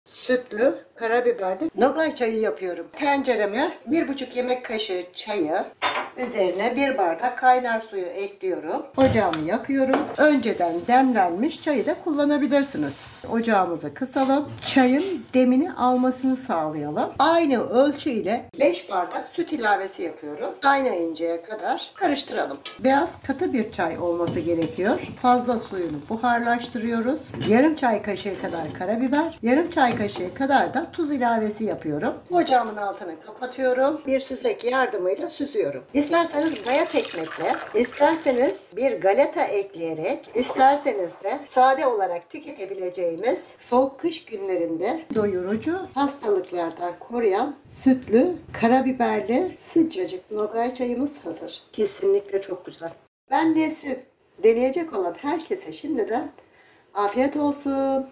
sütlü, karabiberli nogay çayı yapıyorum. Tencereme 1,5 yemek kaşığı çayı, üzerine 1 bardak kaynar suyu ekliyorum. Ocağımı yakıyorum. Önceden demlenmiş çayı da kullanabilirsiniz. Ocağımızı kısalım. Çayın demini almasını sağlayalım. Aynı ölçü ile 5 bardak süt ilavesi yapıyorum. Kaynayıncaya kadar karıştıralım. Biraz katı bir çay olması gerekiyor. Fazla suyunu buharlaştırıyoruz. Yarım çay kaşığı kadar karabiber, yarım çay kaşığı kadar da tuz ilavesi yapıyorum. Ocağımın altını kapatıyorum. Bir süzek yardımıyla süzüyorum. İsterseniz bayat ekmekle, isterseniz bir galeta ekleyerek, isterseniz de sade olarak tüketebileceğimiz soğuk kış günlerinde doyurucu, hastalıklardan koruyan sütlü, karabiberli sıcacık nogay çayımız hazır. Kesinlikle çok güzel. Ben Nesrin. Deneyecek olan herkese şimdiden afiyet olsun.